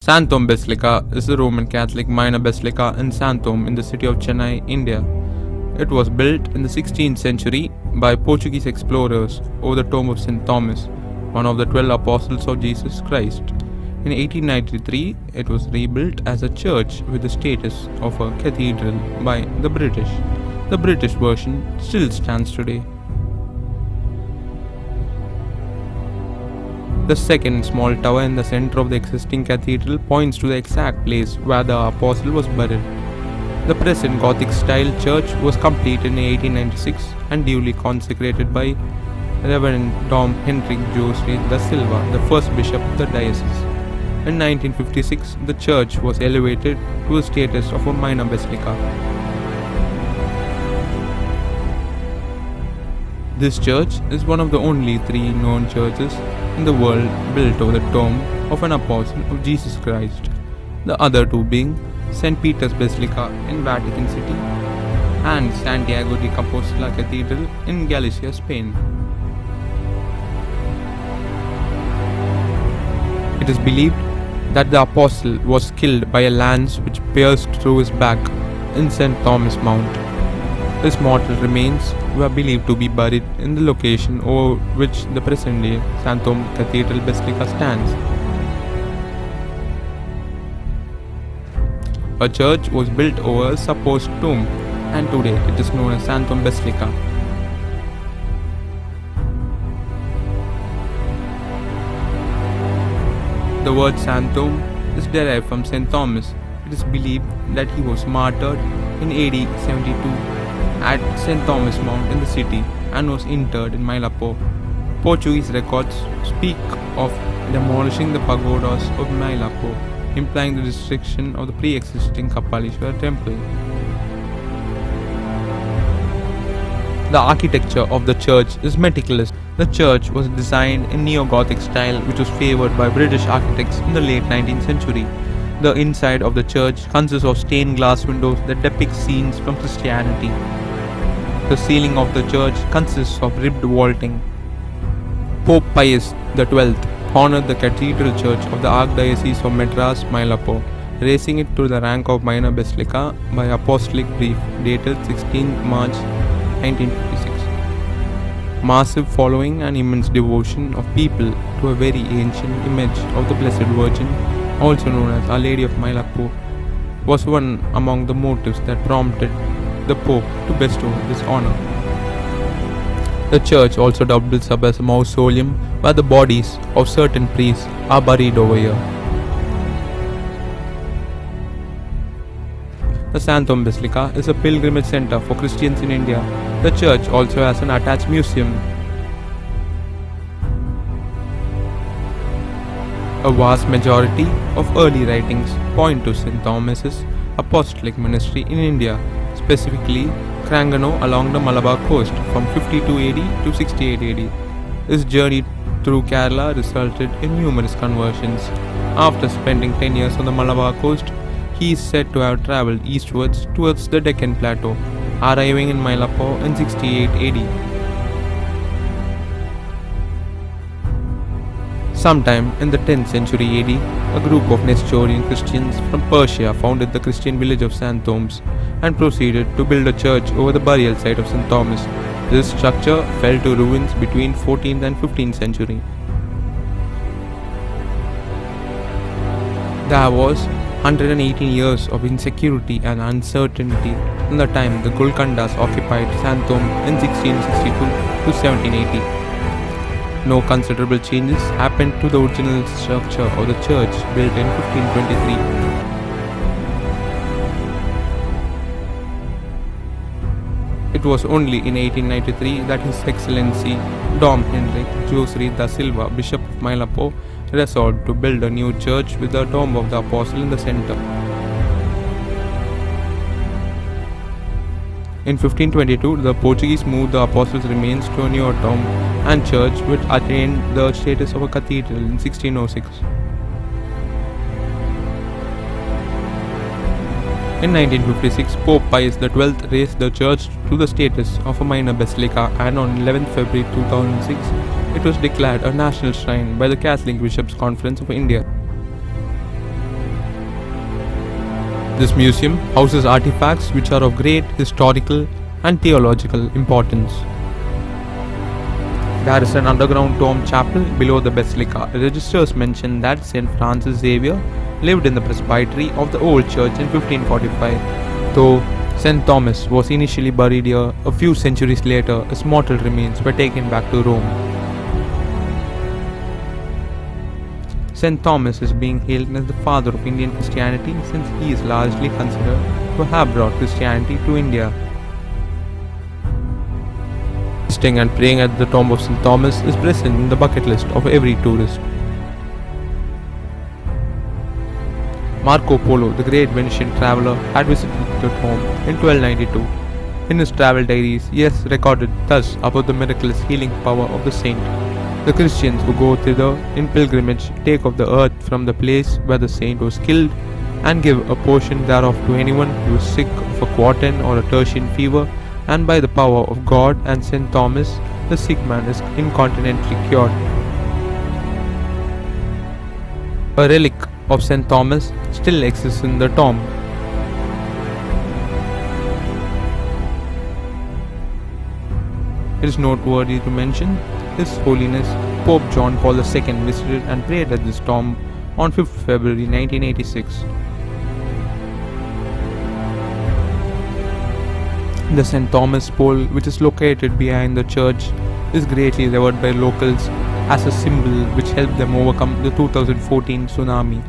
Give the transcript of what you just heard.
Santhome Basilica is the Roman Catholic minor basilica in Santhome in the city of Chennai, India. It was built in the 16th century by Portuguese explorers over the tomb of St. Thomas, one of the 12 apostles of Jesus Christ. In 1893, it was rebuilt as a church with the status of a cathedral by the British. The British version still stands today. The second small tower in the center of the existing cathedral points to the exact place where the apostle was buried. The present Gothic-style church was completed in 1896 and duly consecrated by Reverend Dom Henrique Joseph da Silva, the first bishop of the diocese. In 1956, the church was elevated to the status of a minor basilica. This church is one of the only 3 known churches in the world built over the tomb of an apostle of Jesus Christ, the other 2 being St. Peter's Basilica in Vatican City and Santiago de Compostela Cathedral in Galicia, Spain. It is believed that the apostle was killed by a lance which pierced through his back in St. Thomas Mount. His mortal remains were believed to be buried in the location over which the present-day Santhome Cathedral Basilica stands. A church was built over a supposed tomb, and today it is known as Santhome Basilica. The word Santhome is derived from St. Thomas. It is believed that he was martyred in AD 72 at St. Thomas Mount in the city and was interred in Mylapore. Portuguese records speak of demolishing the pagodas of Mylapore, implying the destruction of the pre-existing Kapalishwar temple. The architecture of the church is meticulous. The church was designed in Neo-Gothic style, which was favored by British architects in the late 19th century. The inside of the church consists of stained glass windows that depict scenes from Christianity. The ceiling of the church consists of ribbed vaulting. Pope Pius XII honored the cathedral church of the Archdiocese of Madras, Mylapore, raising it to the rank of minor basilica by apostolic brief dated 16 March 1956. Massive following and immense devotion of people to a very ancient image of the Blessed Virgin, also known as Our Lady of Mylapore, was one among the motives that prompted the Pope to bestow this honor. The church also doubles up as a mausoleum where the bodies of certain priests are buried over here. The Santhome Basilica is a pilgrimage center for Christians in India. The church also has an attached museum. A vast majority of early writings point to St. Thomas's apostolic ministry in India, specifically Crangano along the Malabar coast from 52 AD to 68 AD. His journey through Kerala resulted in numerous conversions. After spending 10 years on the Malabar coast, he is said to have travelled eastwards towards the Deccan Plateau, arriving in Mylapore in 68 AD. Sometime in the 10th century AD, a group of Nestorian Christians from Persia founded the Christian village of Santhomes and proceeded to build a church over the burial site of St. Thomas. This structure fell to ruins between 14th and 15th century. There was 118 years of insecurity and uncertainty from the time the Golcondas occupied Santhome in 1662 to 1780. No considerable changes happened to the original structure of the church built in 1523. It was only in 1893 that His Excellency Dom Henrique Joseph da Silva, Bishop of Mylapore, resolved to build a new church with the tomb of the apostle in the center. In 1522, the Portuguese moved the apostle's remains to a newer tomb and church which attained the status of a cathedral in 1606. In 1956, Pope Pius XII raised the church to the status of a minor basilica, and on 11 February 2006, it was declared a national shrine by the Catholic Bishops' Conference of India. This museum houses artifacts which are of great historical and theological importance. There is an underground tomb chapel below the basilica. Registers mention that St. Francis Xavier lived in the presbytery of the old church in 1545. Though St. Thomas was initially buried here, a few centuries later his mortal remains were taken back to Rome. St. Thomas is being hailed as the father of Indian Christianity since he is largely considered to have brought Christianity to India. Visiting and praying at the tomb of St. Thomas is present in the bucket list of every tourist. Marco Polo, the great Venetian traveller, had visited the tomb in 1292. In his travel diaries, he has recorded thus about the miraculous healing power of the saint. The Christians who go thither in pilgrimage take of the earth from the place where the saint was killed and give a portion thereof to anyone who is sick of a quartan or a tertian fever, and by the power of God and St. Thomas, the sick man is incontinently cured. A relic of St. Thomas still exists in the tomb. It is noteworthy to mention His Holiness Pope John Paul II visited and prayed at this tomb on 5th February 1986. The St. Thomas pole, which is located behind the church, is greatly revered by locals as a symbol which helped them overcome the 2014 tsunami.